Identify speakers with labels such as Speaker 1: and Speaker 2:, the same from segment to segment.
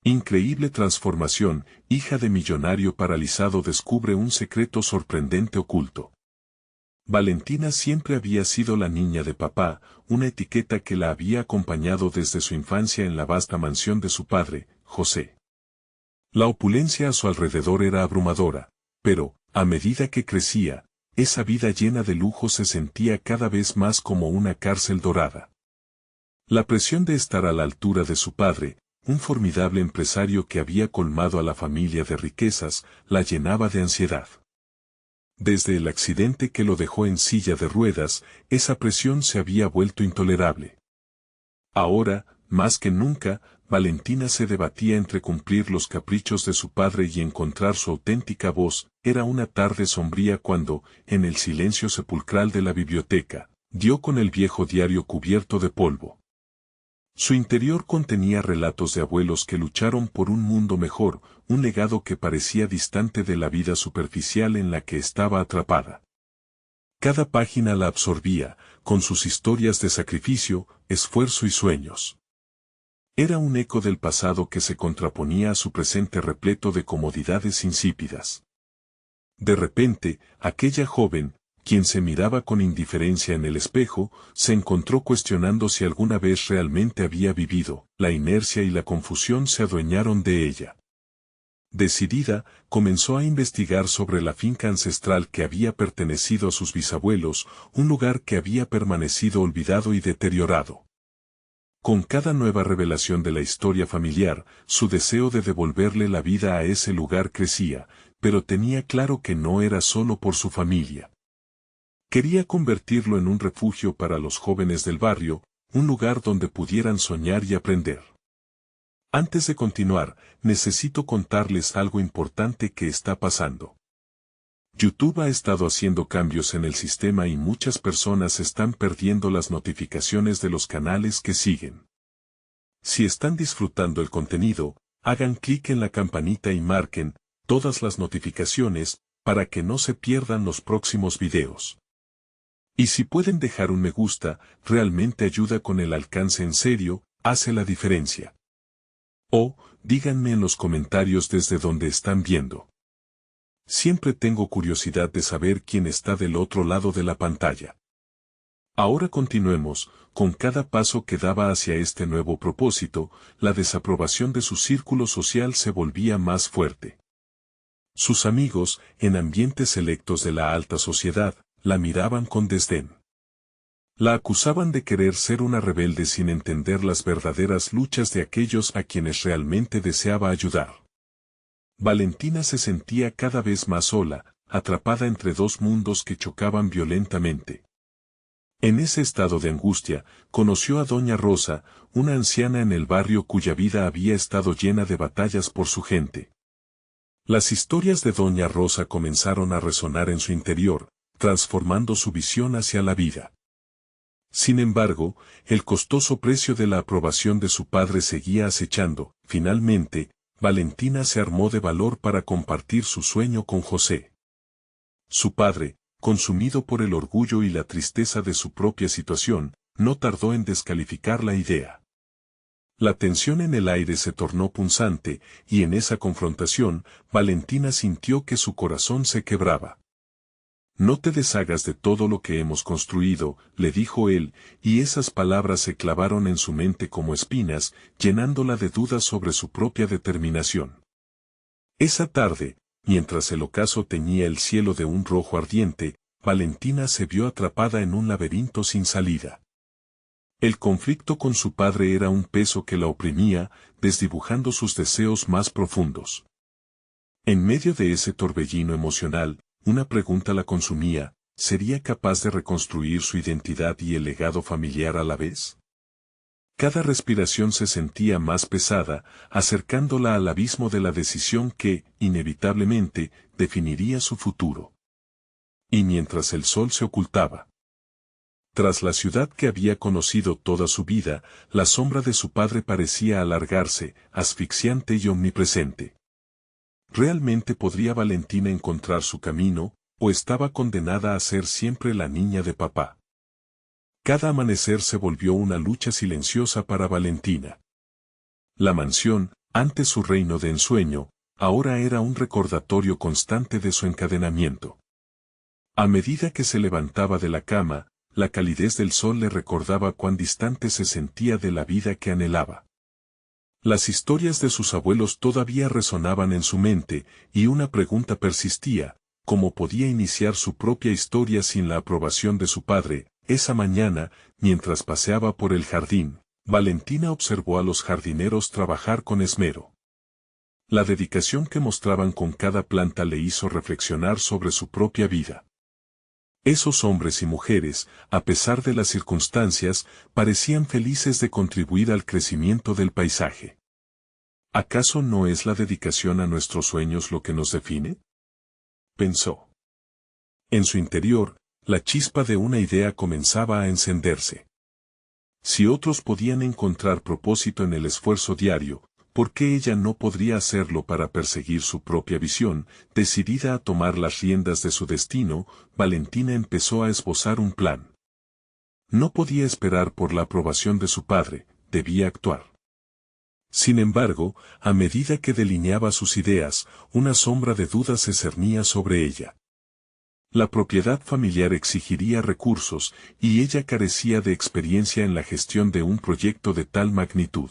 Speaker 1: Increíble transformación, hija de millonario paralizado descubre un secreto sorprendente oculto. Valentina siempre había sido la niña de papá, una etiqueta que la había acompañado desde su infancia en la vasta mansión de su padre, José. La opulencia a su alrededor era abrumadora, pero, a medida que crecía, esa vida llena de lujo se sentía cada vez más como una cárcel dorada. La presión de estar a la altura de su padre, un formidable empresario que había colmado a la familia de riquezas, la llenaba de ansiedad. Desde el accidente que lo dejó en silla de ruedas, esa presión se había vuelto intolerable. Ahora, más que nunca, Valentina se debatía entre cumplir los caprichos de su padre y encontrar su auténtica voz. Era una tarde sombría cuando, en el silencio sepulcral de la biblioteca, dio con el viejo diario cubierto de polvo. Su interior contenía relatos de abuelos que lucharon por un mundo mejor, un legado que parecía distante de la vida superficial en la que estaba atrapada. Cada página la absorbía, con sus historias de sacrificio, esfuerzo y sueños. Era un eco del pasado que se contraponía a su presente repleto de comodidades insípidas. De repente, aquella joven, quien se miraba con indiferencia en el espejo, se encontró cuestionando si alguna vez realmente había vivido. La inercia y la confusión se adueñaron de ella. Decidida, comenzó a investigar sobre la finca ancestral que había pertenecido a sus bisabuelos, un lugar que había permanecido olvidado y deteriorado. Con cada nueva revelación de la historia familiar, su deseo de devolverle la vida a ese lugar crecía, pero tenía claro que no era solo por su familia. Quería convertirlo en un refugio para los jóvenes del barrio, un lugar donde pudieran soñar y aprender. Antes de continuar, necesito contarles algo importante que está pasando. YouTube ha estado haciendo cambios en el sistema y muchas personas están perdiendo las notificaciones de los canales que siguen. Si están disfrutando el contenido, hagan clic en la campanita y marquen todas las notificaciones para que no se pierdan los próximos videos. Y si pueden dejar un me gusta, realmente ayuda con el alcance en serio, hace la diferencia. O, díganme en los comentarios desde donde están viendo. Siempre tengo curiosidad de saber quién está del otro lado de la pantalla. Ahora continuemos, con cada paso que daba hacia este nuevo propósito, la desaprobación de su círculo social se volvía más fuerte. Sus amigos, en ambientes selectos de la alta sociedad, la miraban con desdén. La acusaban de querer ser una rebelde sin entender las verdaderas luchas de aquellos a quienes realmente deseaba ayudar. Valentina se sentía cada vez más sola, atrapada entre dos mundos que chocaban violentamente. En ese estado de angustia, conoció a Doña Rosa, una anciana en el barrio cuya vida había estado llena de batallas por su gente. Las historias de Doña Rosa comenzaron a resonar en su interior, transformando su visión hacia la vida. Sin embargo, el costoso precio de la aprobación de su padre seguía acechando. Finalmente, Valentina se armó de valor para compartir su sueño con José. Su padre, consumido por el orgullo y la tristeza de su propia situación, no tardó en descalificar la idea. La tensión en el aire se tornó punzante, y en esa confrontación, Valentina sintió que su corazón se quebraba. No te deshagas de todo lo que hemos construido, le dijo él, y esas palabras se clavaron en su mente como espinas, llenándola de dudas sobre su propia determinación. Esa tarde, mientras el ocaso teñía el cielo de un rojo ardiente, Valentina se vio atrapada en un laberinto sin salida. El conflicto con su padre era un peso que la oprimía, desdibujando sus deseos más profundos. En medio de ese torbellino emocional, una pregunta la consumía: ¿sería capaz de reconstruir su identidad y el legado familiar a la vez? Cada respiración se sentía más pesada, acercándola al abismo de la decisión que, inevitablemente, definiría su futuro. Y mientras el sol se ocultaba, tras la ciudad que había conocido toda su vida, la sombra de su padre parecía alargarse, asfixiante y omnipresente. ¿Realmente podría Valentina encontrar su camino, o estaba condenada a ser siempre la niña de papá? Cada amanecer se volvió una lucha silenciosa para Valentina. La mansión, Antes su reino de ensueño, ahora era un recordatorio constante de su encadenamiento. A medida que se levantaba de la cama, la calidez del sol le recordaba cuán distante se sentía de la vida que anhelaba. Las historias de sus abuelos todavía resonaban en su mente, y una pregunta persistía: ¿cómo podía iniciar su propia historia sin la aprobación de su padre? Esa mañana, mientras paseaba por el jardín, Valentina observó a los jardineros trabajar con esmero. La dedicación que mostraban con cada planta le hizo reflexionar sobre su propia vida. Esos hombres y mujeres, a pesar de las circunstancias, parecían felices de contribuir al crecimiento del paisaje. ¿Acaso no es la dedicación a nuestros sueños lo que nos define?, pensó. En su interior, la chispa de una idea comenzaba a encenderse. Si otros podían encontrar propósito en el esfuerzo diario, ¿por qué ella no podría hacerlo para perseguir su propia visión? Decidida a tomar las riendas de su destino, Valentina empezó a esbozar un plan. No podía esperar por la aprobación de su padre, debía actuar. Sin embargo, a medida que delineaba sus ideas, una sombra de duda se cernía sobre ella. La propiedad familiar exigiría recursos, y ella carecía de experiencia en la gestión de un proyecto de tal magnitud.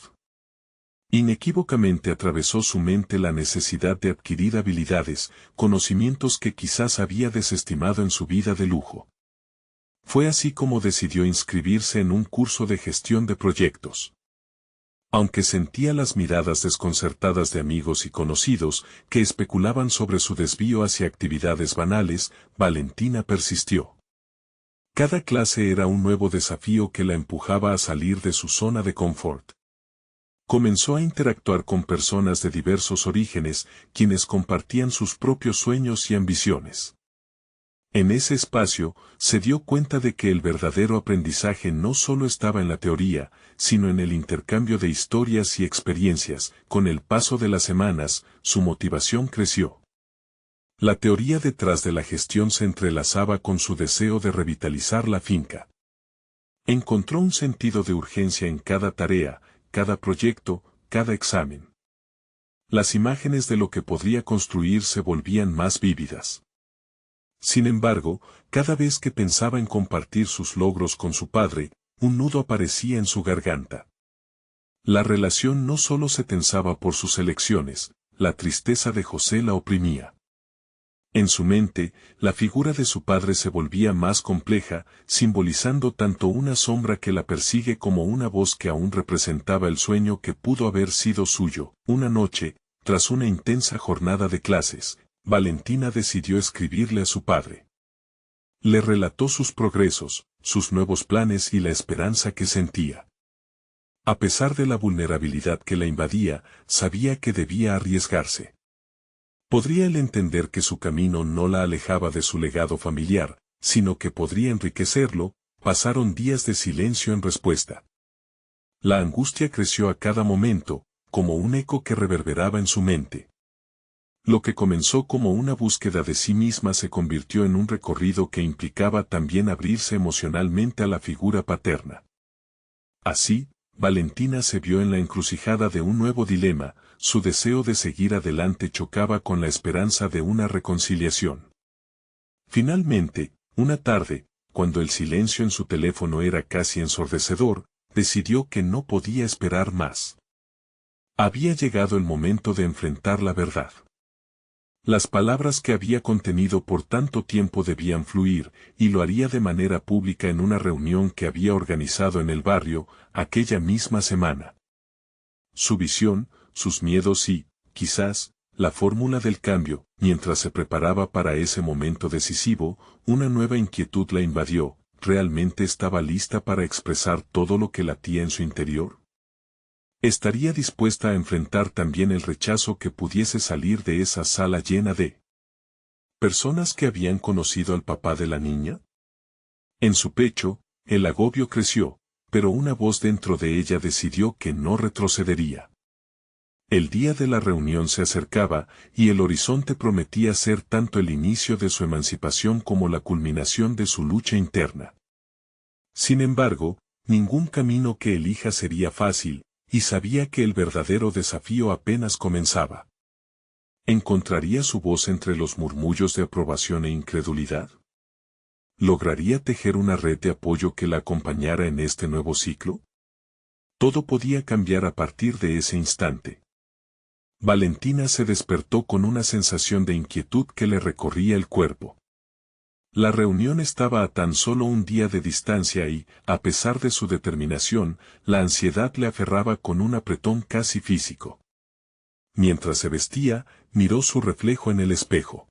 Speaker 1: Inequívocamente atravesó su mente la necesidad de adquirir habilidades, conocimientos que quizás había desestimado en su vida de lujo. Fue así como decidió inscribirse en un curso de gestión de proyectos. Aunque sentía las miradas desconcertadas de amigos y conocidos que especulaban sobre su desvío hacia actividades banales, Valentina persistió. Cada clase era un nuevo desafío que la empujaba a salir de su zona de confort. Comenzó a interactuar con personas de diversos orígenes, quienes compartían sus propios sueños y ambiciones. En ese espacio, se dio cuenta de que el verdadero aprendizaje no solo estaba en la teoría, sino en el intercambio de historias y experiencias. Con el paso de las semanas, su motivación creció. La teoría detrás de la gestión se entrelazaba con su deseo de revitalizar la finca. Encontró un sentido de urgencia en cada tarea, cada proyecto, cada examen. Las imágenes de lo que podría construir se volvían más vívidas. Sin embargo, cada vez que pensaba en compartir sus logros con su padre, un nudo aparecía en su garganta. La relación no solo se tensaba por sus elecciones, la tristeza de José la oprimía. En su mente, la figura de su padre se volvía más compleja, simbolizando tanto una sombra que la persigue como una voz que aún representaba el sueño que pudo haber sido suyo. Una noche, tras una intensa jornada de clases, Valentina decidió escribirle a su padre. Le relató sus progresos, sus nuevos planes y la esperanza que sentía. A pesar de la vulnerabilidad que la invadía, sabía que debía arriesgarse. Podría él entender que su camino no la alejaba de su legado familiar, sino que podría enriquecerlo. Pasaron días de silencio en respuesta. La angustia creció a cada momento, como un eco que reverberaba en su mente. Lo que comenzó como una búsqueda de sí misma se convirtió en un recorrido que implicaba también abrirse emocionalmente a la figura paterna. Así, Valentina se vio en la encrucijada de un nuevo dilema: su deseo de seguir adelante chocaba con la esperanza de una reconciliación. Finalmente, una tarde, cuando el silencio en su teléfono era casi ensordecedor, decidió que no podía esperar más. Había llegado el momento de enfrentar la verdad. Las palabras que había contenido por tanto tiempo debían fluir, y lo haría de manera pública en una reunión que había organizado en el barrio, aquella misma semana. Su visión, sus miedos y, quizás, la fórmula del cambio. Mientras se preparaba para ese momento decisivo, una nueva inquietud la invadió: ¿realmente estaba lista para expresar todo lo que latía en su interior? ¿Estaría dispuesta a enfrentar también el rechazo que pudiese salir de esa sala llena de personas que habían conocido al papá de la niña? En su pecho, el agobio creció, pero una voz dentro de ella decidió que no retrocedería. El día de la reunión se acercaba, y el horizonte prometía ser tanto el inicio de su emancipación como la culminación de su lucha interna. Sin embargo, ningún camino que elija sería fácil, y sabía que el verdadero desafío apenas comenzaba. ¿Encontraría su voz entre los murmullos de aprobación e incredulidad? ¿Lograría tejer una red de apoyo que la acompañara en este nuevo ciclo? Todo podía cambiar a partir de ese instante. Valentina se despertó con una sensación de inquietud que le recorría el cuerpo. La reunión estaba a tan solo un día de distancia y, a pesar de su determinación, la ansiedad le aferraba con un apretón casi físico. Mientras se vestía, miró su reflejo en el espejo.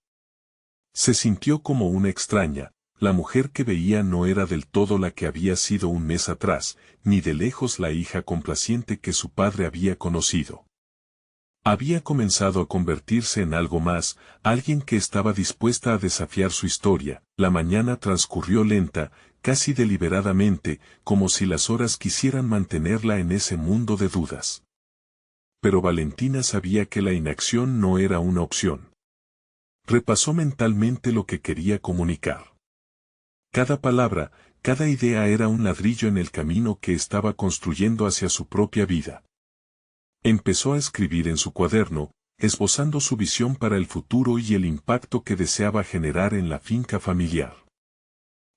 Speaker 1: Se sintió como una extraña. La mujer que veía no era del todo la que había sido un mes atrás, ni de lejos la hija complaciente que su padre había conocido. Había comenzado a convertirse en algo más, alguien que estaba dispuesta a desafiar su historia. La mañana transcurrió lenta, casi deliberadamente, como si las horas quisieran mantenerla en ese mundo de dudas. Pero Valentina sabía que la inacción no era una opción. Repasó mentalmente lo que quería comunicar. Cada palabra, cada idea era un ladrillo en el camino que estaba construyendo hacia su propia vida. Empezó a escribir en su cuaderno, esbozando su visión para el futuro y el impacto que deseaba generar en la finca familiar.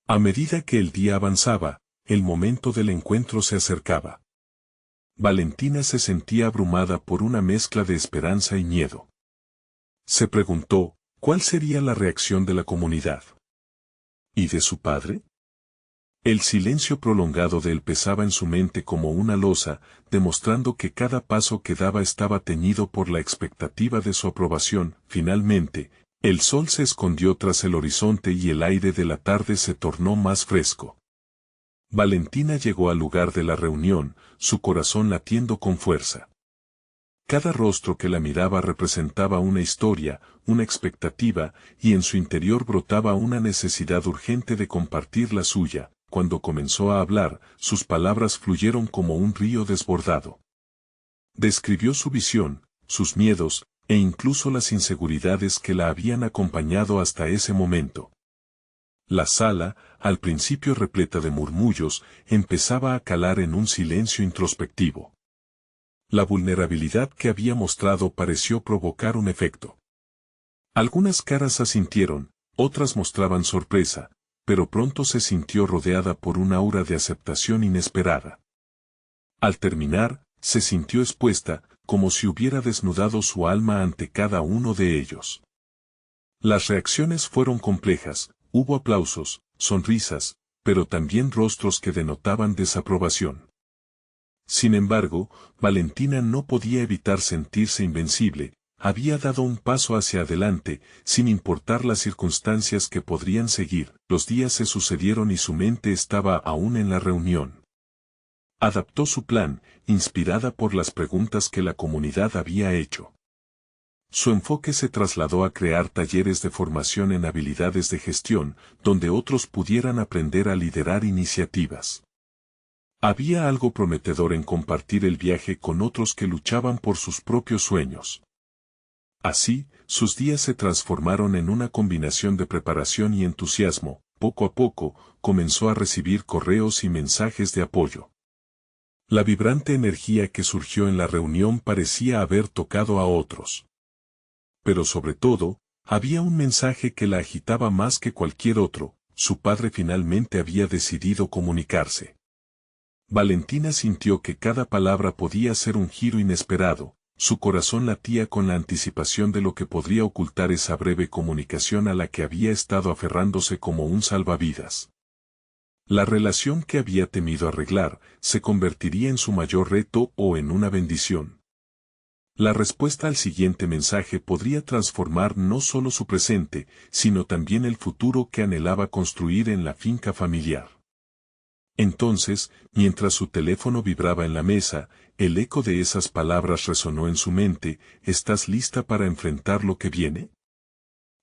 Speaker 1: A medida que el día avanzaba, el momento del encuentro se acercaba. Valentina se sentía abrumada por una mezcla de esperanza y miedo. Se preguntó, ¿cuál sería la reacción de la comunidad? ¿Y de su padre? El silencio prolongado de él pesaba en su mente como una losa, demostrando que cada paso que daba estaba teñido por la expectativa de su aprobación. Finalmente, el sol se escondió tras el horizonte y el aire de la tarde se tornó más fresco. Valentina llegó al lugar de la reunión, su corazón latiendo con fuerza. Cada rostro que la miraba representaba una historia, una expectativa, y en su interior brotaba una necesidad urgente de compartir la suya. Cuando comenzó a hablar, sus palabras fluyeron como un río desbordado. Describió su visión, sus miedos, e incluso las inseguridades que la habían acompañado hasta ese momento. La sala, al principio repleta de murmullos, empezaba a calar en un silencio introspectivo. La vulnerabilidad que había mostrado pareció provocar un efecto. Algunas caras asintieron, otras mostraban sorpresa, pero pronto se sintió rodeada por un aura de aceptación inesperada. Al terminar, se sintió expuesta, como si hubiera desnudado su alma ante cada uno de ellos. Las reacciones fueron complejas, hubo aplausos, sonrisas, pero también rostros que denotaban desaprobación. Sin embargo, Valentina no podía evitar sentirse invencible. Había dado un paso hacia adelante, sin importar las circunstancias que podrían seguir. Los días se sucedieron y su mente estaba aún en la reunión. Adaptó su plan, inspirada por las preguntas que la comunidad había hecho. Su enfoque se trasladó a crear talleres de formación en habilidades de gestión, donde otros pudieran aprender a liderar iniciativas. Había algo prometedor en compartir el viaje con otros que luchaban por sus propios sueños. Así, sus días se transformaron en una combinación de preparación y entusiasmo. Poco a poco, comenzó a recibir correos y mensajes de apoyo. La vibrante energía que surgió en la reunión parecía haber tocado a otros. Pero sobre todo, había un mensaje que la agitaba más que cualquier otro: su padre finalmente había decidido comunicarse. Valentina sintió que cada palabra podía ser un giro inesperado. Su corazón latía con la anticipación de lo que podría ocultar esa breve comunicación a la que había estado aferrándose como un salvavidas. La relación que había temido arreglar se convertiría en su mayor reto o en una bendición. La respuesta al siguiente mensaje podría transformar no solo su presente, sino también el futuro que anhelaba construir en la finca familiar. Entonces, mientras su teléfono vibraba en la mesa, el eco de esas palabras resonó en su mente: ¿estás lista para enfrentar lo que viene?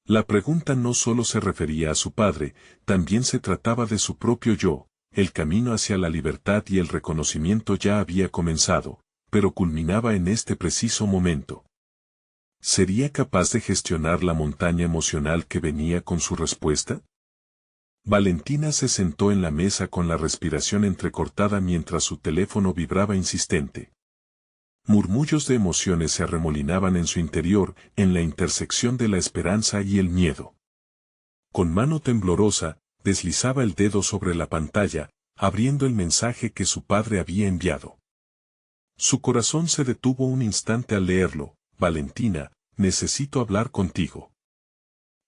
Speaker 1: La pregunta no solo se refería a su padre, también se trataba de su propio yo. El camino hacia la libertad y el reconocimiento ya había comenzado, pero culminaba en este preciso momento. ¿Sería capaz de gestionar la montaña emocional que venía con su respuesta? Valentina se sentó en la mesa con la respiración entrecortada mientras su teléfono vibraba insistente. Murmullos de emociones se arremolinaban en su interior, en la intersección de la esperanza y el miedo. Con mano temblorosa, deslizaba el dedo sobre la pantalla, abriendo el mensaje que su padre había enviado. Su corazón se detuvo un instante al leerlo. Valentina, necesito hablar contigo.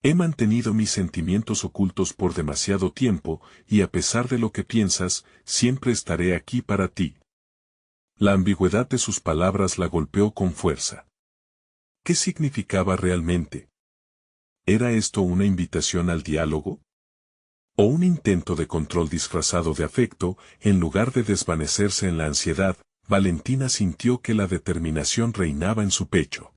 Speaker 1: He mantenido mis sentimientos ocultos por demasiado tiempo, y a pesar de lo que piensas, siempre estaré aquí para ti. La ambigüedad de sus palabras la golpeó con fuerza. ¿Qué significaba realmente? ¿Era esto una invitación al diálogo? ¿O un intento de control disfrazado de afecto? En lugar de desvanecerse en la ansiedad, Valentina sintió que la determinación reinaba en su pecho.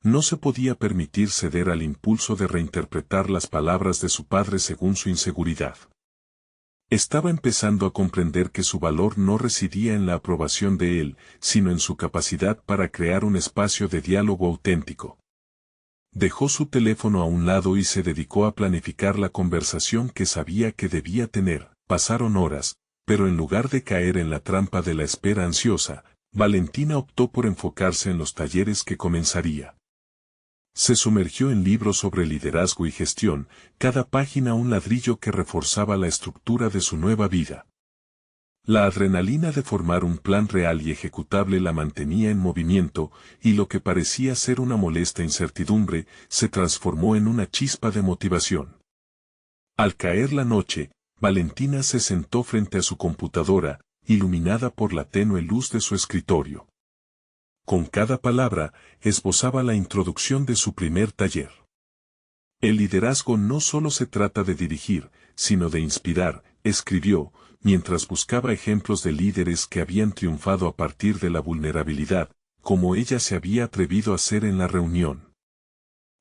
Speaker 1: No se podía permitir ceder al impulso de reinterpretar las palabras de su padre según su inseguridad. Estaba empezando a comprender que su valor no residía en la aprobación de él, sino en su capacidad para crear un espacio de diálogo auténtico. Dejó su teléfono a un lado y se dedicó a planificar la conversación que sabía que debía tener. Pasaron horas, pero en lugar de caer en la trampa de la espera ansiosa, Valentina optó por enfocarse en los talleres que comenzaría. Se sumergió en libros sobre liderazgo y gestión, cada página un ladrillo que reforzaba la estructura de su nueva vida. La adrenalina de formar un plan real y ejecutable la mantenía en movimiento, y lo que parecía ser una molesta incertidumbre, se transformó en una chispa de motivación. Al caer la noche, Valentina se sentó frente a su computadora, iluminada por la tenue luz de su escritorio. Con cada palabra, esbozaba la introducción de su primer taller. El liderazgo no solo se trata de dirigir, sino de inspirar, escribió, mientras buscaba ejemplos de líderes que habían triunfado a partir de la vulnerabilidad, como ella se había atrevido a hacer en la reunión.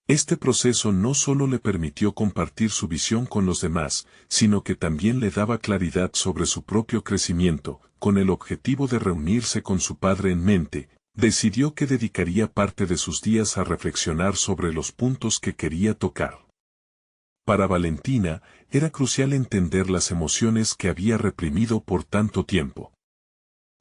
Speaker 1: Este proceso no solo le permitió compartir su visión con los demás, sino que también le daba claridad sobre su propio crecimiento, con el objetivo de reunirse con su padre en mente. Decidió que dedicaría parte de sus días a reflexionar sobre los puntos que quería tocar. Para Valentina, era crucial entender las emociones que había reprimido por tanto tiempo.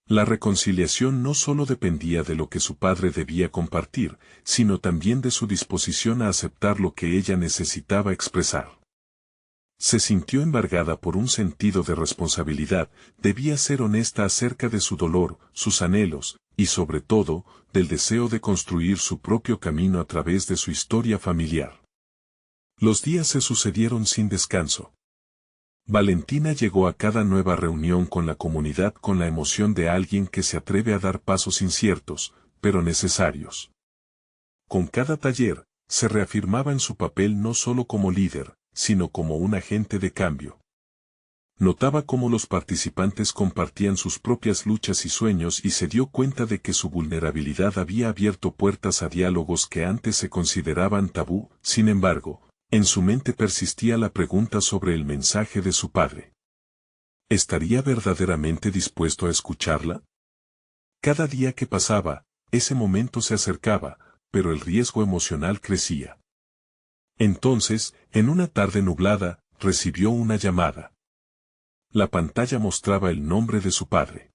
Speaker 1: La reconciliación no solo dependía de lo que su padre debía compartir, sino también de su disposición a aceptar lo que ella necesitaba expresar. Se sintió embargada por un sentido de responsabilidad, debía ser honesta acerca de su dolor, sus anhelos, y sobre todo, del deseo de construir su propio camino a través de su historia familiar. Los días se sucedieron sin descanso. Valentina llegó a cada nueva reunión con la comunidad con la emoción de alguien que se atreve a dar pasos inciertos, pero necesarios. Con cada taller, se reafirmaba en su papel no solo como líder, sino como un agente de cambio. Notaba cómo los participantes compartían sus propias luchas y sueños y se dio cuenta de que su vulnerabilidad había abierto puertas a diálogos que antes se consideraban tabú. Sin embargo, en su mente persistía la pregunta sobre el mensaje de su padre. ¿Estaría verdaderamente dispuesto a escucharla? Cada día que pasaba, ese momento se acercaba, pero el riesgo emocional crecía. Entonces, en una tarde nublada, recibió una llamada. La pantalla mostraba el nombre de su padre.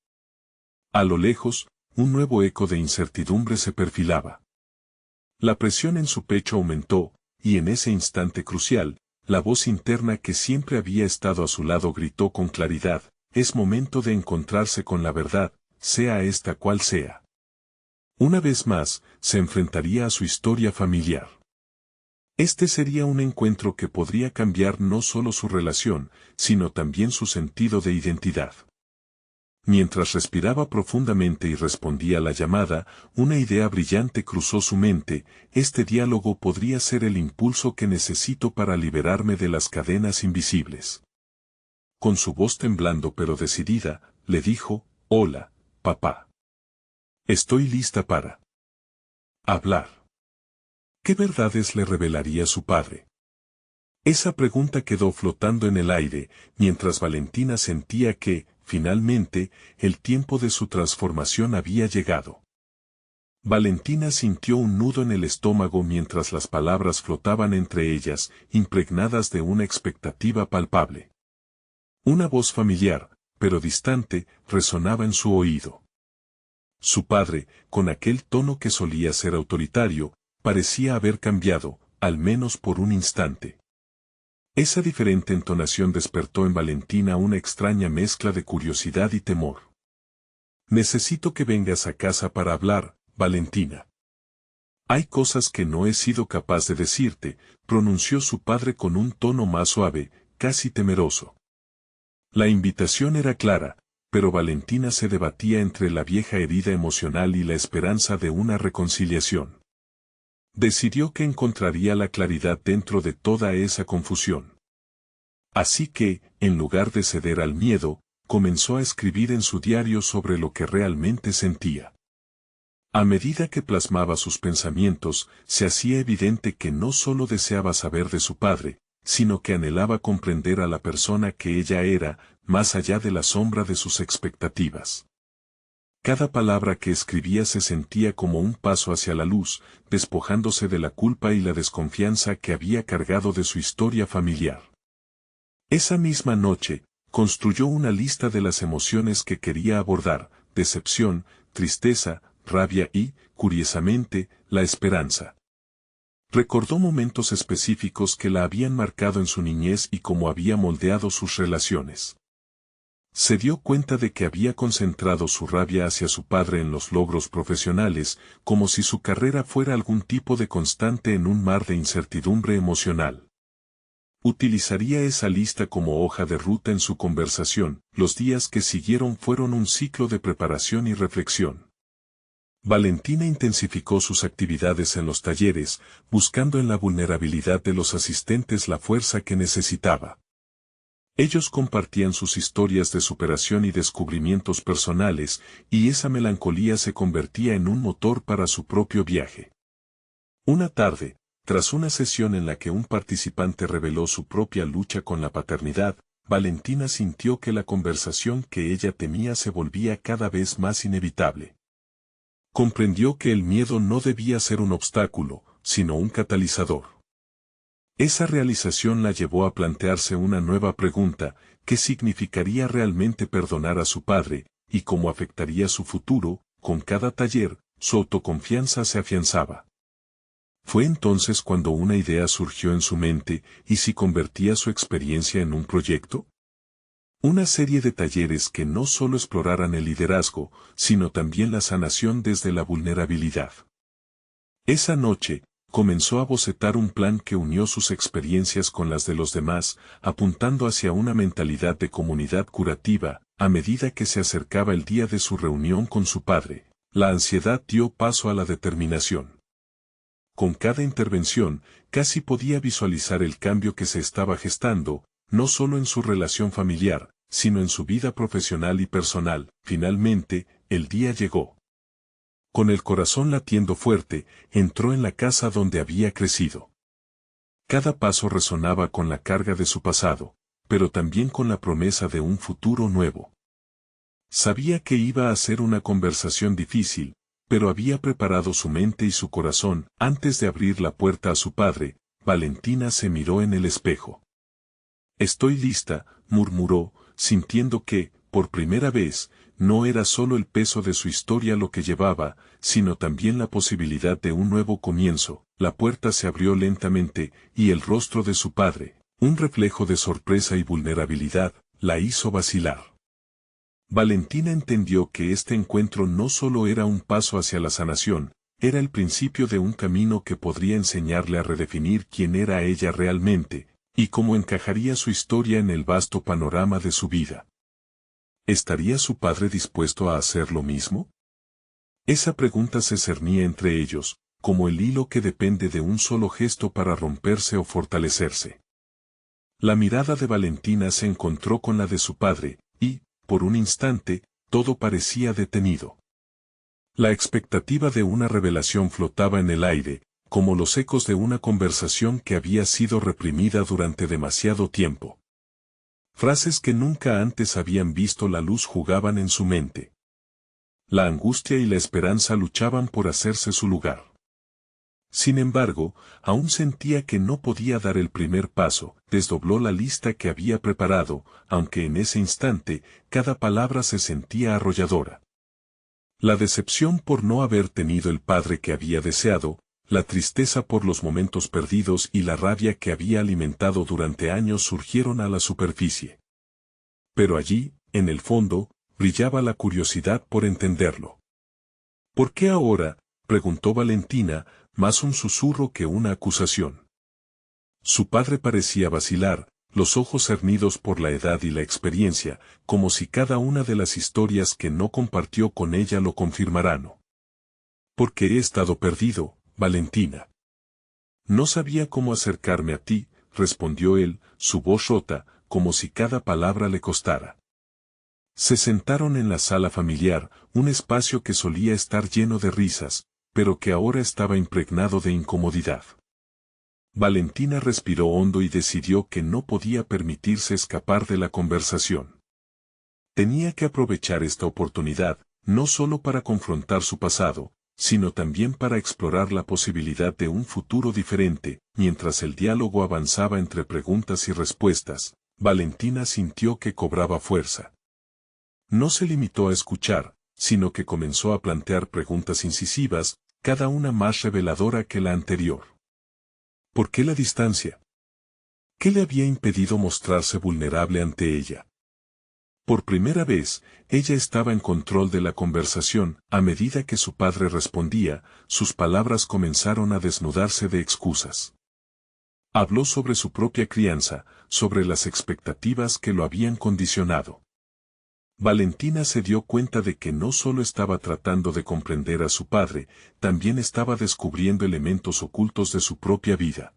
Speaker 1: A lo lejos, un nuevo eco de incertidumbre se perfilaba. La presión en su pecho aumentó, y en ese instante crucial, la voz interna que siempre había estado a su lado gritó con claridad: es momento de encontrarse con la verdad, sea esta cual sea. Una vez más, se enfrentaría a su historia familiar. Este sería un encuentro que podría cambiar no solo su relación, sino también su sentido de identidad. Mientras respiraba profundamente y respondía a la llamada, una idea brillante cruzó su mente: este diálogo podría ser el impulso que necesito para liberarme de las cadenas invisibles. Con su voz temblando pero decidida, le dijo: hola, papá. Estoy lista para hablar. ¿Qué verdades le revelaría su padre? Esa pregunta quedó flotando en el aire, mientras Valentina sentía que, finalmente, el tiempo de su transformación había llegado. Valentina sintió un nudo en el estómago mientras las palabras flotaban entre ellas, impregnadas de una expectativa palpable. Una voz familiar, pero distante, resonaba en su oído. Su padre, con aquel tono que solía ser autoritario, parecía haber cambiado, al menos por un instante. Esa diferente entonación despertó en Valentina una extraña mezcla de curiosidad y temor. Necesito que vengas a casa para hablar, Valentina. Hay cosas que no he sido capaz de decirte, pronunció su padre con un tono más suave, casi temeroso. La invitación era clara, pero Valentina se debatía entre la vieja herida emocional y la esperanza de una reconciliación. Decidió que encontraría la claridad dentro de toda esa confusión. Así que, en lugar de ceder al miedo, comenzó a escribir en su diario sobre lo que realmente sentía. A medida que plasmaba sus pensamientos, se hacía evidente que no solo deseaba saber de su padre, sino que anhelaba comprender a la persona que ella era, más allá de la sombra de sus expectativas. Cada palabra que escribía se sentía como un paso hacia la luz, despojándose de la culpa y la desconfianza que había cargado de su historia familiar. Esa misma noche, construyó una lista de las emociones que quería abordar: decepción, tristeza, rabia y, curiosamente, la esperanza. Recordó momentos específicos que la habían marcado en su niñez y cómo había moldeado sus relaciones. Se dio cuenta de que había concentrado su rabia hacia su padre en los logros profesionales, como si su carrera fuera algún tipo de constante en un mar de incertidumbre emocional. Utilizaría esa lista como hoja de ruta en su conversación. Los días que siguieron fueron un ciclo de preparación y reflexión. Valentina intensificó sus actividades en los talleres, buscando en la vulnerabilidad de los asistentes la fuerza que necesitaba. Ellos compartían sus historias de superación y descubrimientos personales, y esa melancolía se convertía en un motor para su propio viaje. Una tarde, tras una sesión en la que un participante reveló su propia lucha con la paternidad, Valentina sintió que la conversación que ella temía se volvía cada vez más inevitable. Comprendió que el miedo no debía ser un obstáculo, sino un catalizador. Esa realización la llevó a plantearse una nueva pregunta: ¿qué significaría realmente perdonar a su padre, y cómo afectaría su futuro? Con cada taller, su autoconfianza se afianzaba. Fue entonces cuando una idea surgió en su mente: ¿y si convertía su experiencia en un proyecto? Una serie de talleres que no solo exploraran el liderazgo, sino también la sanación desde la vulnerabilidad. Esa noche, comenzó a bocetar un plan que unió sus experiencias con las de los demás, apuntando hacia una mentalidad de comunidad curativa. A medida que se acercaba el día de su reunión con su padre, la ansiedad dio paso a la determinación. Con cada intervención, casi podía visualizar el cambio que se estaba gestando, no solo en su relación familiar, sino en su vida profesional y personal. Finalmente, el día llegó. Con el corazón latiendo fuerte, entró en la casa donde había crecido. Cada paso resonaba con la carga de su pasado, pero también con la promesa de un futuro nuevo. Sabía que iba a ser una conversación difícil, pero había preparado su mente y su corazón. Antes de abrir la puerta a su padre, Valentina se miró en el espejo. «Estoy lista», murmuró, sintiendo que, por primera vez, no era solo el peso de su historia lo que llevaba, sino también la posibilidad de un nuevo comienzo. La puerta se abrió lentamente, y el rostro de su padre, un reflejo de sorpresa y vulnerabilidad, la hizo vacilar. Valentina entendió que este encuentro no solo era un paso hacia la sanación, era el principio de un camino que podría enseñarle a redefinir quién era ella realmente, y cómo encajaría su historia en el vasto panorama de su vida. ¿Estaría su padre dispuesto a hacer lo mismo? Esa pregunta se cernía entre ellos, como el hilo que depende de un solo gesto para romperse o fortalecerse. La mirada de Valentina se encontró con la de su padre, y, por un instante, todo parecía detenido. La expectativa de una revelación flotaba en el aire, como los ecos de una conversación que había sido reprimida durante demasiado tiempo. Frases que nunca antes habían visto la luz jugaban en su mente. La angustia y la esperanza luchaban por hacerse su lugar. Sin embargo, aún sentía que no podía dar el primer paso. Desdobló la lista que había preparado, aunque en ese instante, cada palabra se sentía arrolladora. La decepción por no haber tenido el padre que había deseado, la tristeza por los momentos perdidos y la rabia que había alimentado durante años surgieron a la superficie. Pero allí, en el fondo, brillaba la curiosidad por entenderlo. ¿Por qué ahora?, preguntó Valentina, más un susurro que una acusación. Su padre parecía vacilar, los ojos cernidos por la edad y la experiencia, como si cada una de las historias que no compartió con ella lo confirmaran. Porque he estado perdido, Valentina. No sabía cómo acercarme a ti, respondió él, su voz rota, como si cada palabra le costara. Se sentaron en la sala familiar, un espacio que solía estar lleno de risas, pero que ahora estaba impregnado de incomodidad. Valentina respiró hondo y decidió que no podía permitirse escapar de la conversación. Tenía que aprovechar esta oportunidad, no solo para confrontar su pasado, sino también para explorar la posibilidad de un futuro diferente. Mientras el diálogo avanzaba entre preguntas y respuestas, Valentina sintió que cobraba fuerza. No se limitó a escuchar, sino que comenzó a plantear preguntas incisivas, cada una más reveladora que la anterior. ¿Por qué la distancia? ¿Qué le había impedido mostrarse vulnerable ante ella? Por primera vez, ella estaba en control de la conversación. A medida que su padre respondía, sus palabras comenzaron a desnudarse de excusas. Habló sobre su propia crianza, sobre las expectativas que lo habían condicionado. Valentina se dio cuenta de que no solo estaba tratando de comprender a su padre, también estaba descubriendo elementos ocultos de su propia vida.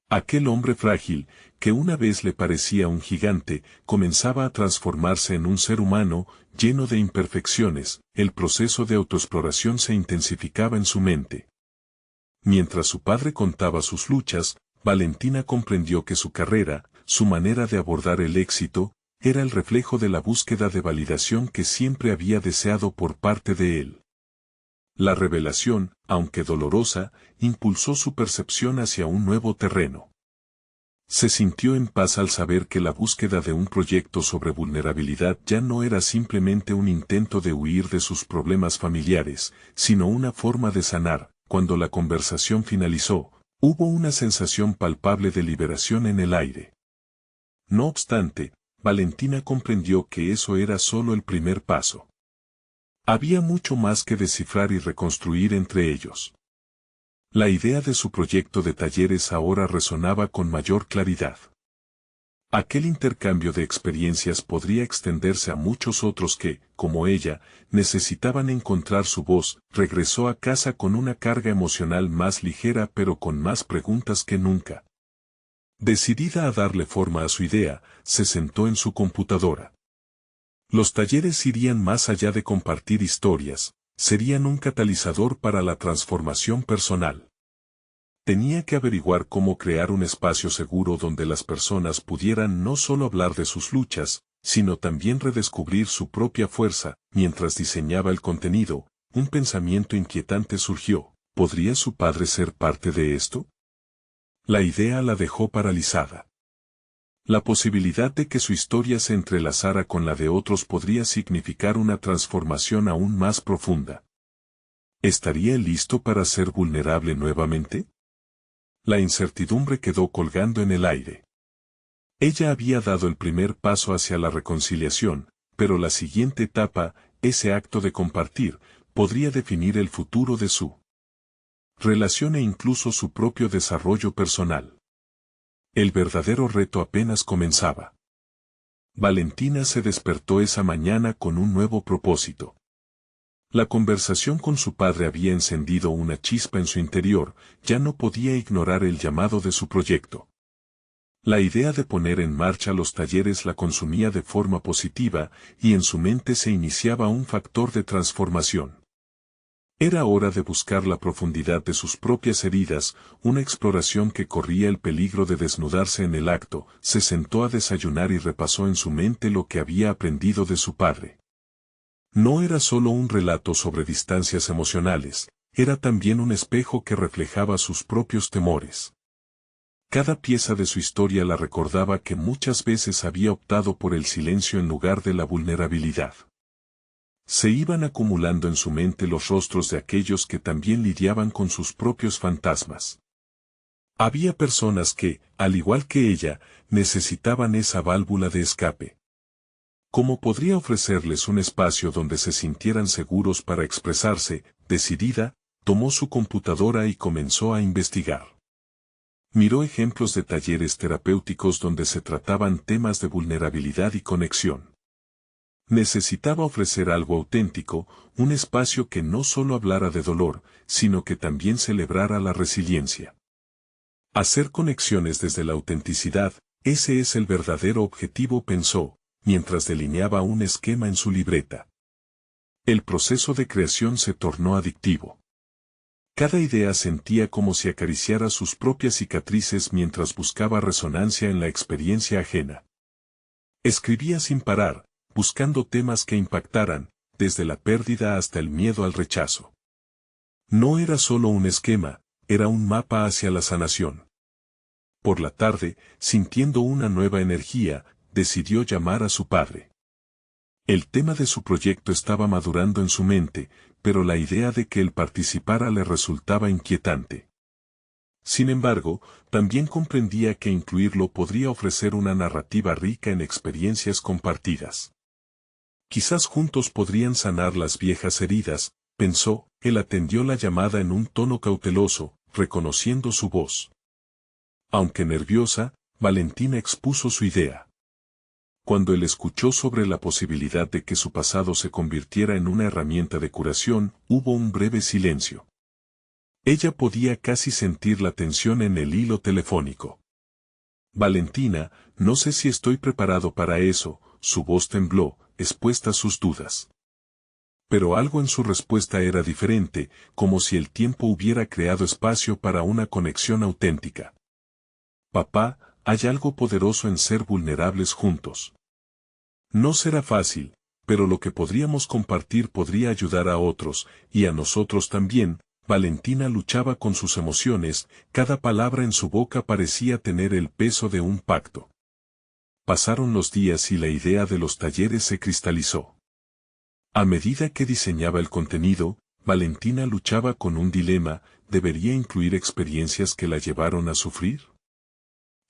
Speaker 1: Aquel hombre frágil, que una vez le parecía un gigante, comenzaba a transformarse en un ser humano, lleno de imperfecciones. El proceso de autoexploración se intensificaba en su mente. Mientras su padre contaba sus luchas, Valentina comprendió que su carrera, su manera de abordar el éxito, era el reflejo de la búsqueda de validación que siempre había deseado por parte de él. La revelación, aunque dolorosa, impulsó su percepción hacia un nuevo terreno. Se sintió en paz al saber que la búsqueda de un proyecto sobre vulnerabilidad ya no era simplemente un intento de huir de sus problemas familiares, sino una forma de sanar. Cuando la conversación finalizó, hubo una sensación palpable de liberación en el aire. No obstante, Valentina comprendió que eso era solo el primer paso. Había mucho más que descifrar y reconstruir entre ellos. La idea de su proyecto de talleres ahora resonaba con mayor claridad. Aquel intercambio de experiencias podría extenderse a muchos otros que, como ella, necesitaban encontrar su voz. Regresó a casa con una carga emocional más ligera pero con más preguntas que nunca. Decidida a darle forma a su idea, se sentó en su computadora. Los talleres irían más allá de compartir historias, serían un catalizador para la transformación personal. Tenía que averiguar cómo crear un espacio seguro donde las personas pudieran no solo hablar de sus luchas, sino también redescubrir su propia fuerza. Mientras diseñaba el contenido, un pensamiento inquietante surgió: ¿podría su padre ser parte de esto? La idea la dejó paralizada. La posibilidad de que su historia se entrelazara con la de otros podría significar una transformación aún más profunda. ¿Estaría él listo para ser vulnerable nuevamente? La incertidumbre quedó colgando en el aire. Ella había dado el primer paso hacia la reconciliación, pero la siguiente etapa, ese acto de compartir, podría definir el futuro de su relación e incluso su propio desarrollo personal. El verdadero reto apenas comenzaba. Valentina se despertó esa mañana con un nuevo propósito. La conversación con su padre había encendido una chispa en su interior, ya no podía ignorar el llamado de su proyecto. La idea de poner en marcha los talleres la consumía de forma positiva, y en su mente se iniciaba un factor de transformación. Era hora de buscar la profundidad de sus propias heridas, una exploración que corría el peligro de desnudarse en el acto. Se sentó a desayunar y repasó en su mente lo que había aprendido de su padre. No era solo un relato sobre distancias emocionales, era también un espejo que reflejaba sus propios temores. Cada pieza de su historia la recordaba que muchas veces había optado por el silencio en lugar de la vulnerabilidad. Se iban acumulando en su mente los rostros de aquellos que también lidiaban con sus propios fantasmas. Había personas que, al igual que ella, necesitaban esa válvula de escape. ¿Cómo podría ofrecerles un espacio donde se sintieran seguros para expresarse? Decidida, tomó su computadora y comenzó a investigar. Miró ejemplos de talleres terapéuticos donde se trataban temas de vulnerabilidad y conexión. Necesitaba ofrecer algo auténtico, un espacio que no solo hablara de dolor, sino que también celebrara la resiliencia. Hacer conexiones desde la autenticidad, ese es el verdadero objetivo, pensó, mientras delineaba un esquema en su libreta. El proceso de creación se tornó adictivo. Cada idea sentía como si acariciara sus propias cicatrices mientras buscaba resonancia en la experiencia ajena. Escribía sin parar, buscando temas que impactaran, desde la pérdida hasta el miedo al rechazo. No era solo un esquema, era un mapa hacia la sanación. Por la tarde, sintiendo una nueva energía, decidió llamar a su padre. El tema de su proyecto estaba madurando en su mente, pero la idea de que él participara le resultaba inquietante. Sin embargo, también comprendía que incluirlo podría ofrecer una narrativa rica en experiencias compartidas. Quizás juntos podrían sanar las viejas heridas, pensó. Él atendió la llamada en un tono cauteloso, reconociendo su voz. Aunque nerviosa, Valentina expuso su idea. Cuando él escuchó sobre la posibilidad de que su pasado se convirtiera en una herramienta de curación, hubo un breve silencio. Ella podía casi sentir la tensión en el hilo telefónico. Valentina, no sé si estoy preparado para eso, su voz tembló, expuesta a sus dudas. Pero algo en su respuesta era diferente, como si el tiempo hubiera creado espacio para una conexión auténtica. Papá, hay algo poderoso en ser vulnerables juntos. No será fácil, pero lo que podríamos compartir podría ayudar a otros, y a nosotros también. Valentina luchaba con sus emociones, cada palabra en su boca parecía tener el peso de un pacto. Pasaron los días y la idea de los talleres se cristalizó. A medida que diseñaba el contenido, Valentina luchaba con un dilema: ¿debería incluir experiencias que la llevaron a sufrir?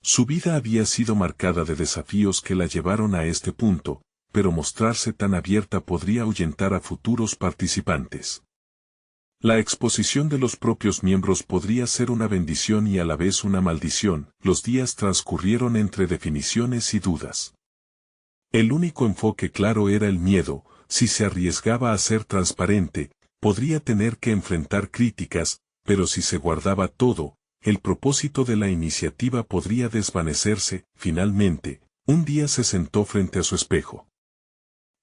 Speaker 1: Su vida había sido marcada de desafíos que la llevaron a este punto, pero mostrarse tan abierta podría ahuyentar a futuros participantes. La exposición de los propios miembros podría ser una bendición y a la vez una maldición. Los días transcurrieron entre definiciones y dudas. El único enfoque claro era el miedo. Si se arriesgaba a ser transparente, podría tener que enfrentar críticas, pero si se guardaba todo, el propósito de la iniciativa podría desvanecerse. Finalmente, un día se sentó frente a su espejo.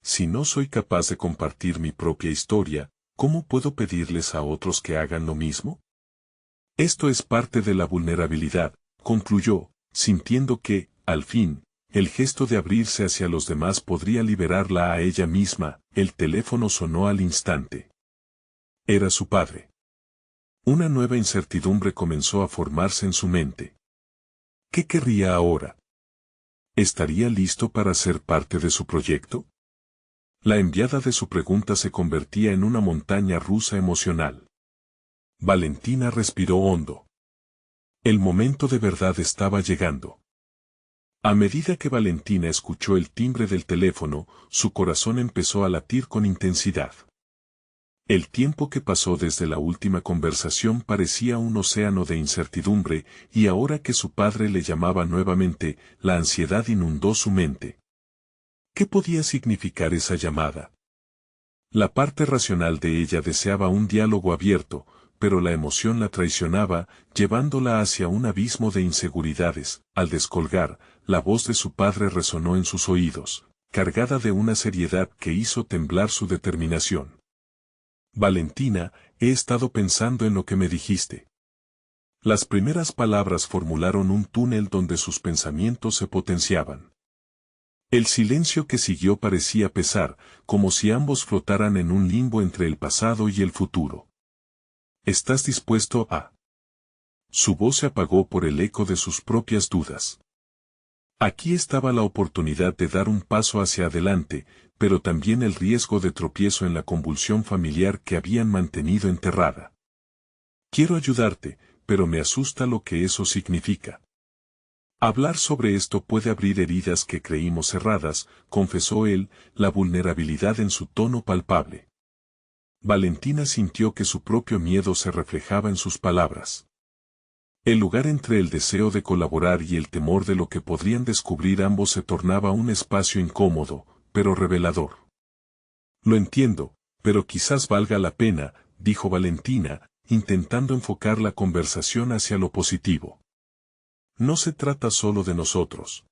Speaker 1: Si no soy capaz de compartir mi propia historia, ¿cómo puedo pedirles a otros que hagan lo mismo? Esto es parte de la vulnerabilidad, concluyó, sintiendo que, al fin, el gesto de abrirse hacia los demás podría liberarla a ella misma. El teléfono sonó al instante. Era su padre. Una nueva incertidumbre comenzó a formarse en su mente. ¿Qué querría ahora? ¿Estaría listo para ser parte de su proyecto? La enviada de su pregunta se convertía en una montaña rusa emocional. Valentina respiró hondo. El momento de verdad estaba llegando. A medida que Valentina escuchó el timbre del teléfono, su corazón empezó a latir con intensidad. El tiempo que pasó desde la última conversación parecía un océano de incertidumbre, y ahora que su padre le llamaba nuevamente, la ansiedad inundó su mente. ¿Qué podía significar esa llamada? La parte racional de ella deseaba un diálogo abierto, pero la emoción la traicionaba, llevándola hacia un abismo de inseguridades. Al descolgar, la voz de su padre resonó en sus oídos, cargada de una seriedad que hizo temblar su determinación. Valentina, he estado pensando en lo que me dijiste. Las primeras palabras formularon un túnel donde sus pensamientos se potenciaban. El silencio que siguió parecía pesar, como si ambos flotaran en un limbo entre el pasado y el futuro. ¿Estás dispuesto a...? Su voz se apagó por el eco de sus propias dudas. Aquí estaba la oportunidad de dar un paso hacia adelante, pero también el riesgo de tropiezo en la convulsión familiar que habían mantenido enterrada. Quiero ayudarte, pero me asusta lo que eso significa. Hablar sobre esto puede abrir heridas que creímos cerradas, confesó él, la vulnerabilidad en su tono palpable. Valentina sintió que su propio miedo se reflejaba en sus palabras. El lugar entre el deseo de colaborar y el temor de lo que podrían descubrir ambos se tornaba un espacio incómodo, pero revelador. Lo entiendo, pero quizás valga la pena, dijo Valentina, intentando enfocar la conversación hacia lo positivo. No se trata solo de nosotros.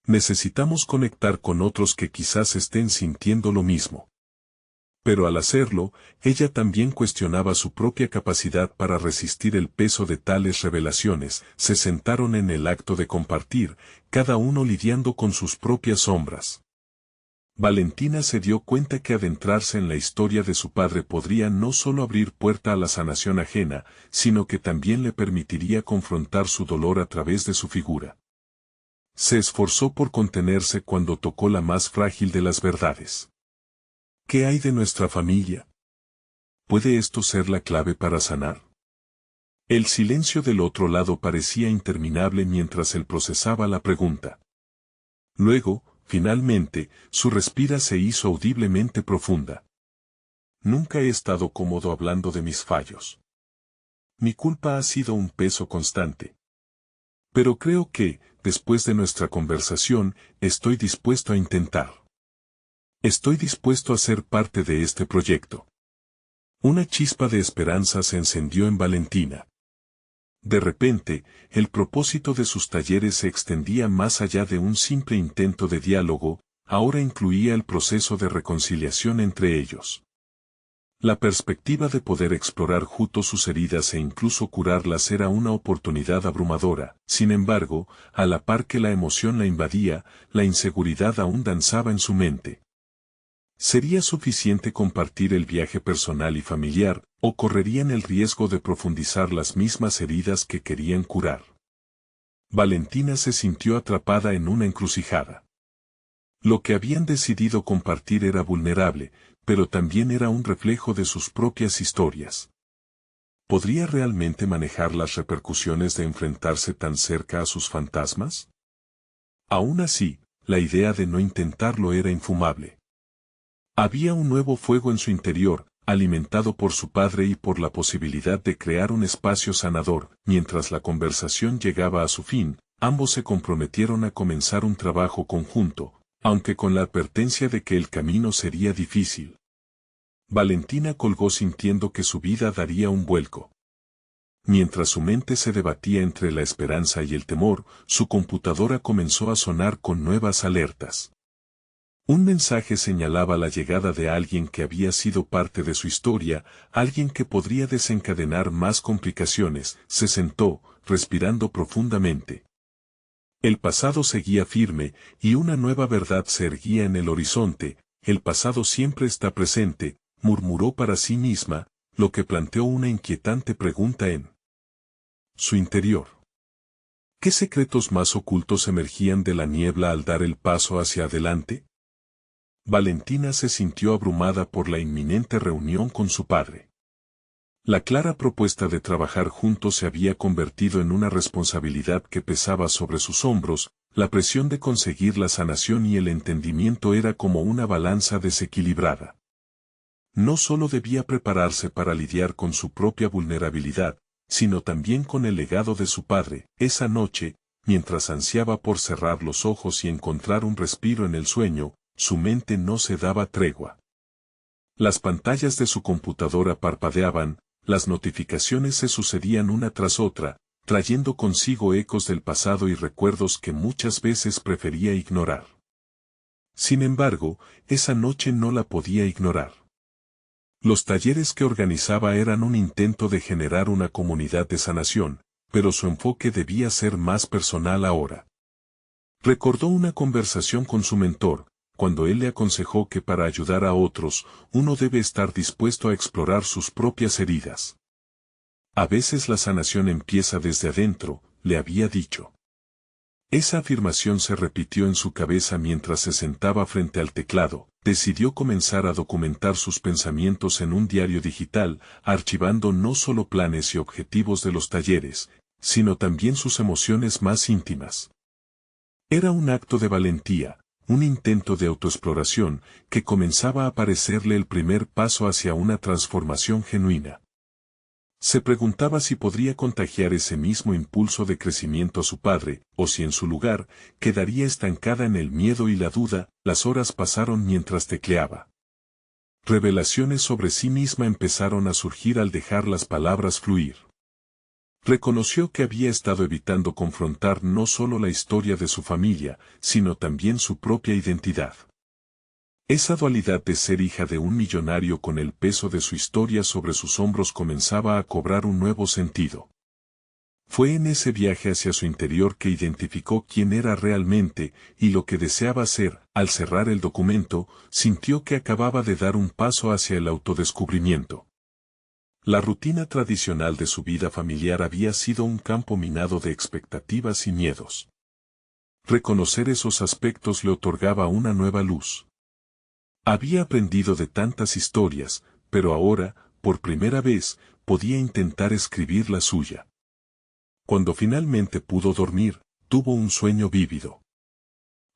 Speaker 1: Necesitamos conectar con otros que quizás estén sintiendo lo mismo. Pero al hacerlo, ella también cuestionaba su propia capacidad para resistir el peso de tales revelaciones. Se sentaron en el acto de compartir, cada uno lidiando con sus propias sombras. Valentina se dio cuenta que adentrarse en la historia de su padre podría no solo abrir puerta a la sanación ajena, sino que también le permitiría confrontar su dolor a través de su figura. Se esforzó por contenerse cuando tocó la más frágil de las verdades. ¿Qué hay de nuestra familia? ¿Puede esto ser la clave para sanar? El silencio del otro lado parecía interminable mientras él procesaba la pregunta. Luego, finalmente, su respira se hizo audiblemente profunda. Nunca he estado cómodo hablando de mis fallos. Mi culpa ha sido un peso constante. Pero creo que, después de nuestra conversación, estoy dispuesto a intentar. Estoy dispuesto a ser parte de este proyecto. Una chispa de esperanza se encendió en Valentina. De repente, el propósito de sus talleres se extendía más allá de un simple intento de diálogo, ahora incluía el proceso de reconciliación entre ellos. La perspectiva de poder explorar juntos sus heridas e incluso curarlas era una oportunidad abrumadora. Sin embargo, a la par que la emoción la invadía, la inseguridad aún danzaba en su mente. ¿Sería suficiente compartir el viaje personal y familiar, o correrían el riesgo de profundizar las mismas heridas que querían curar? Valentina se sintió atrapada en una encrucijada. Lo que habían decidido compartir era vulnerable, pero también era un reflejo de sus propias historias. ¿Podría realmente manejar las repercusiones de enfrentarse tan cerca a sus fantasmas? Aún así, la idea de no intentarlo era infumable. Había un nuevo fuego en su interior, alimentado por su padre y por la posibilidad de crear un espacio sanador. Mientras la conversación llegaba a su fin, ambos se comprometieron a comenzar un trabajo conjunto, aunque con la advertencia de que el camino sería difícil. Valentina colgó sintiendo que su vida daría un vuelco. Mientras su mente se debatía entre la esperanza y el temor, su computadora comenzó a sonar con nuevas alertas. Un mensaje señalaba la llegada de alguien que había sido parte de su historia, alguien que podría desencadenar más complicaciones. Se sentó, respirando profundamente. El pasado seguía firme, y una nueva verdad se erguía en el horizonte. El pasado siempre está presente, murmuró para sí misma, lo que planteó una inquietante pregunta en su interior. ¿Qué secretos más ocultos emergían de la niebla al dar el paso hacia adelante? Valentina se sintió abrumada por la inminente reunión con su padre. La clara propuesta de trabajar juntos se había convertido en una responsabilidad que pesaba sobre sus hombros. La presión de conseguir la sanación y el entendimiento era como una balanza desequilibrada. No solo debía prepararse para lidiar con su propia vulnerabilidad, sino también con el legado de su padre. Esa noche, mientras ansiaba por cerrar los ojos y encontrar un respiro en el sueño, su mente no se daba tregua. Las pantallas de su computadora parpadeaban, las notificaciones se sucedían una tras otra, trayendo consigo ecos del pasado y recuerdos que muchas veces prefería ignorar. Sin embargo, esa noche no la podía ignorar. Los talleres que organizaba eran un intento de generar una comunidad de sanación, pero su enfoque debía ser más personal ahora. Recordó una conversación con su mentor, cuando él le aconsejó que para ayudar a otros, uno debe estar dispuesto a explorar sus propias heridas. A veces la sanación empieza desde adentro, le había dicho. Esa afirmación se repitió en su cabeza mientras se sentaba frente al teclado. Decidió comenzar a documentar sus pensamientos en un diario digital, archivando no solo planes y objetivos de los talleres, sino también sus emociones más íntimas. Era un acto de valentía, un intento de autoexploración, que comenzaba a parecerle el primer paso hacia una transformación genuina. Se preguntaba si podría contagiar ese mismo impulso de crecimiento a su padre, o si en su lugar, quedaría estancada en el miedo y la duda. Las horas pasaron mientras tecleaba. Revelaciones sobre sí misma empezaron a surgir al dejar las palabras fluir. Reconoció que había estado evitando confrontar no solo la historia de su familia, sino también su propia identidad. Esa dualidad de ser hija de un millonario con el peso de su historia sobre sus hombros comenzaba a cobrar un nuevo sentido. Fue en ese viaje hacia su interior que identificó quién era realmente y lo que deseaba ser. Al cerrar el documento, sintió que acababa de dar un paso hacia el autodescubrimiento. La rutina tradicional de su vida familiar había sido un campo minado de expectativas y miedos. Reconocer esos aspectos le otorgaba una nueva luz. Había aprendido de tantas historias, pero ahora, por primera vez, podía intentar escribir la suya. Cuando finalmente pudo dormir, tuvo un sueño vívido.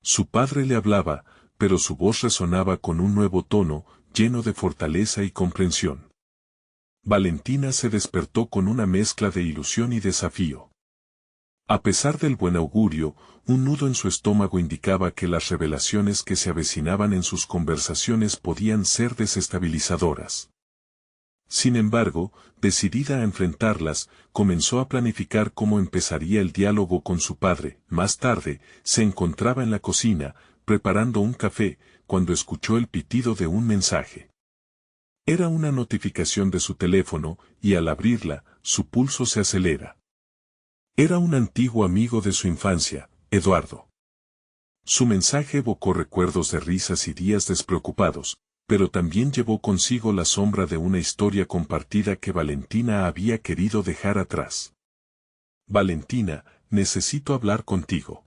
Speaker 1: Su padre le hablaba, pero su voz resonaba con un nuevo tono, lleno de fortaleza y comprensión. Valentina se despertó con una mezcla de ilusión y desafío. A pesar del buen augurio, un nudo en su estómago indicaba que las revelaciones que se avecinaban en sus conversaciones podían ser desestabilizadoras. Sin embargo, decidida a enfrentarlas, comenzó a planificar cómo empezaría el diálogo con su padre. Más tarde, se encontraba en la cocina, preparando un café, cuando escuchó el pitido de un mensaje. Era una notificación de su teléfono, y al abrirla, su pulso se acelera. Era un antiguo amigo de su infancia, Eduardo. Su mensaje evocó recuerdos de risas y días despreocupados, pero también llevó consigo la sombra de una historia compartida que Valentina había querido dejar atrás. Valentina, necesito hablar contigo.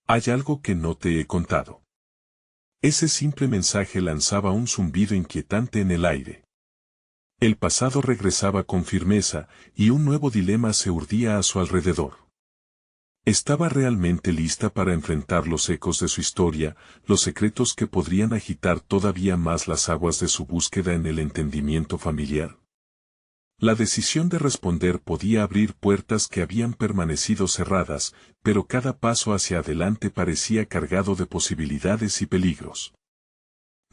Speaker 1: Hay algo que no te he contado. Ese simple mensaje lanzaba un zumbido inquietante en el aire. El pasado regresaba con firmeza, y un nuevo dilema se urdía a su alrededor. Estaba realmente lista para enfrentar los ecos de su historia, los secretos que podrían agitar todavía más las aguas de su búsqueda en el entendimiento familiar. La decisión de responder podía abrir puertas que habían permanecido cerradas, pero cada paso hacia adelante parecía cargado de posibilidades y peligros.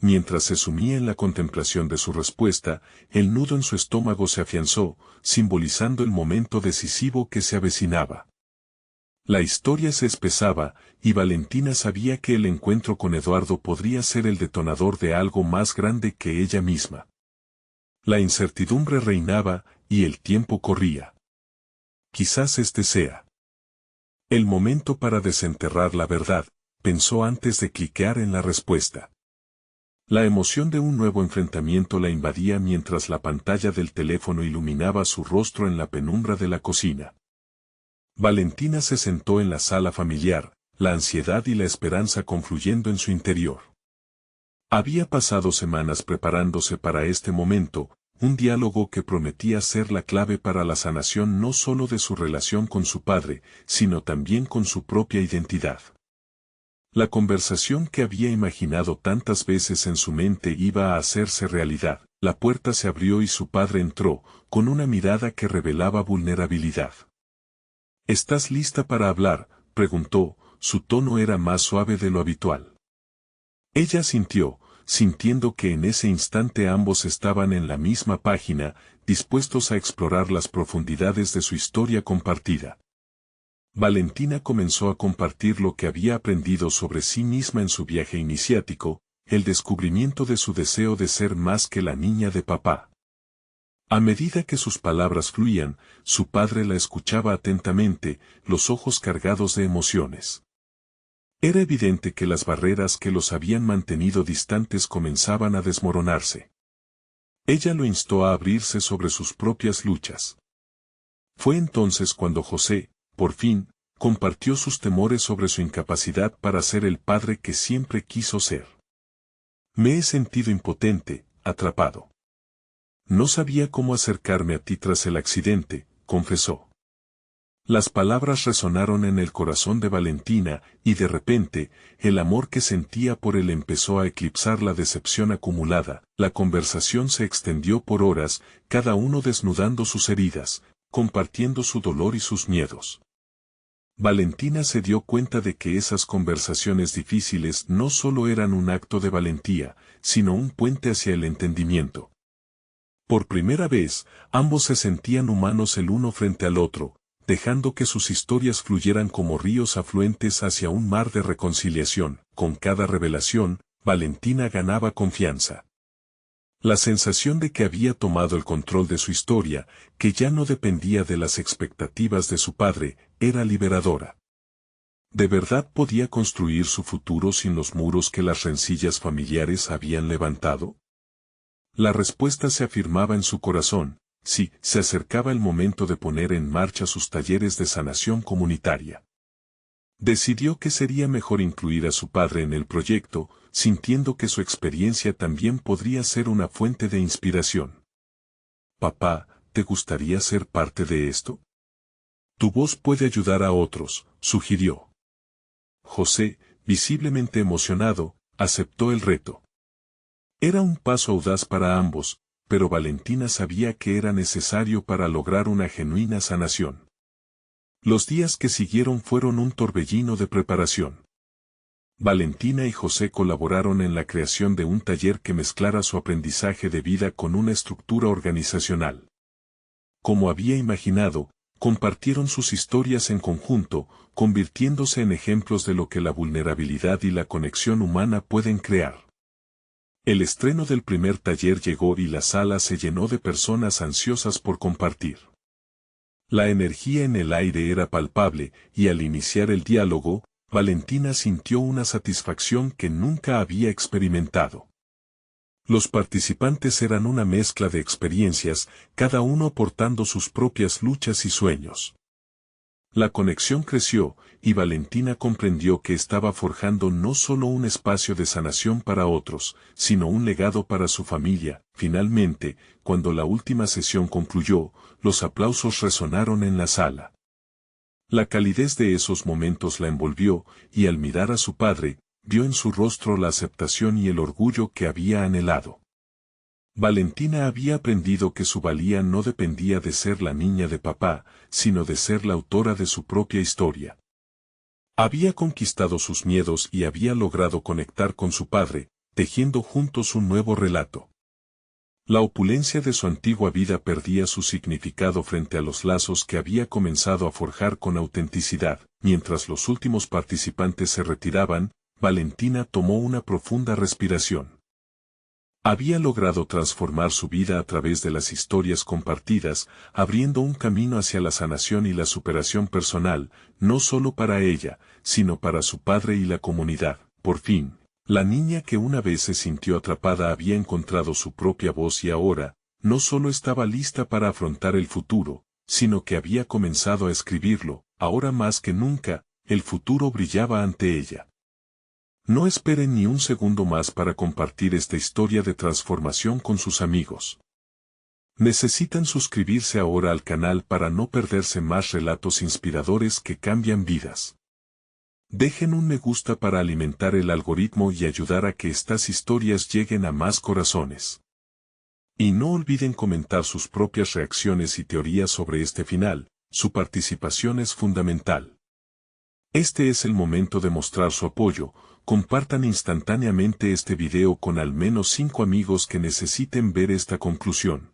Speaker 1: Mientras se sumía en la contemplación de su respuesta, el nudo en su estómago se afianzó, simbolizando el momento decisivo que se avecinaba. La historia se espesaba, y Valentina sabía que el encuentro con Eduardo podría ser el detonador de algo más grande que ella misma. La incertidumbre reinaba, y el tiempo corría. Quizás este sea el momento para desenterrar la verdad, pensó antes de cliquear en la respuesta. La emoción de un nuevo enfrentamiento la invadía mientras la pantalla del teléfono iluminaba su rostro en la penumbra de la cocina. Valentina se sentó en la sala familiar, la ansiedad y la esperanza confluyendo en su interior. Había pasado semanas preparándose para este momento, un diálogo que prometía ser la clave para la sanación no solo de su relación con su padre, sino también con su propia identidad. La conversación que había imaginado tantas veces en su mente iba a hacerse realidad. La puerta se abrió y su padre entró, con una mirada que revelaba vulnerabilidad. ¿Estás lista para hablar?, preguntó, su tono era más suave de lo habitual. Ella asintió, sintiendo que en ese instante ambos estaban en la misma página, dispuestos a explorar las profundidades de su historia compartida. Valentina comenzó a compartir lo que había aprendido sobre sí misma en su viaje iniciático, el descubrimiento de su deseo de ser más que la niña de papá. A medida que sus palabras fluían, su padre la escuchaba atentamente, los ojos cargados de emociones. Era evidente que las barreras que los habían mantenido distantes comenzaban a desmoronarse. Ella lo instó a abrirse sobre sus propias luchas. Fue entonces cuando José, por fin, compartió sus temores sobre su incapacidad para ser el padre que siempre quiso ser. Me he sentido impotente, atrapado. No sabía cómo acercarme a ti tras el accidente, confesó. Las palabras resonaron en el corazón de Valentina, y de repente, el amor que sentía por él empezó a eclipsar la decepción acumulada. La conversación se extendió por horas, cada uno desnudando sus heridas, compartiendo su dolor y sus miedos. Valentina se dio cuenta de que esas conversaciones difíciles no solo eran un acto de valentía, sino un puente hacia el entendimiento. Por primera vez, ambos se sentían humanos el uno frente al otro, dejando que sus historias fluyeran como ríos afluentes hacia un mar de reconciliación. Con cada revelación, Valentina ganaba confianza. La sensación de que había tomado el control de su historia, que ya no dependía de las expectativas de su padre, era liberadora. ¿De verdad podía construir su futuro sin los muros que las rencillas familiares habían levantado? La respuesta se afirmaba en su corazón. Sí, se acercaba el momento de poner en marcha sus talleres de sanación comunitaria. Decidió que sería mejor incluir a su padre en el proyecto, sintiendo que su experiencia también podría ser una fuente de inspiración. Papá, ¿te gustaría ser parte de esto? Tu voz puede ayudar a otros, sugirió. José, visiblemente emocionado, aceptó el reto. Era un paso audaz para ambos, pero Valentina sabía que era necesario para lograr una genuina sanación. Los días que siguieron fueron un torbellino de preparación. Valentina y José colaboraron en la creación de un taller que mezclara su aprendizaje de vida con una estructura organizacional. Como había imaginado, compartieron sus historias en conjunto, convirtiéndose en ejemplos de lo que la vulnerabilidad y la conexión humana pueden crear. El estreno del primer taller llegó y la sala se llenó de personas ansiosas por compartir. La energía en el aire era palpable, y al iniciar el diálogo, Valentina sintió una satisfacción que nunca había experimentado. Los participantes eran una mezcla de experiencias, cada uno aportando sus propias luchas y sueños. La conexión creció, y Valentina comprendió que estaba forjando no solo un espacio de sanación para otros, sino un legado para su familia. Finalmente, cuando la última sesión concluyó, los aplausos resonaron en la sala. La calidez de esos momentos la envolvió, y al mirar a su padre, vio en su rostro la aceptación y el orgullo que había anhelado. Valentina había aprendido que su valía no dependía de ser la niña de papá, sino de ser la autora de su propia historia. Había conquistado sus miedos y había logrado conectar con su padre, tejiendo juntos un nuevo relato. La opulencia de su antigua vida perdía su significado frente a los lazos que había comenzado a forjar con autenticidad. Mientras los últimos participantes se retiraban, Valentina tomó una profunda respiración. Había logrado transformar su vida a través de las historias compartidas, abriendo un camino hacia la sanación y la superación personal, no solo para ella, sino para su padre y la comunidad. Por fin, la niña que una vez se sintió atrapada había encontrado su propia voz y ahora, no solo estaba lista para afrontar el futuro, sino que había comenzado a escribirlo. Ahora más que nunca, el futuro brillaba ante ella. No esperen ni un segundo más para compartir esta historia de transformación con sus amigos. Necesitan suscribirse ahora al canal para no perderse más relatos inspiradores que cambian vidas. Dejen un me gusta para alimentar el algoritmo y ayudar a que estas historias lleguen a más corazones. Y no olviden comentar sus propias reacciones y teorías sobre este final, su participación es fundamental. Este es el momento de mostrar su apoyo. Compartan instantáneamente este video con al menos 5 amigos que necesiten ver esta conclusión.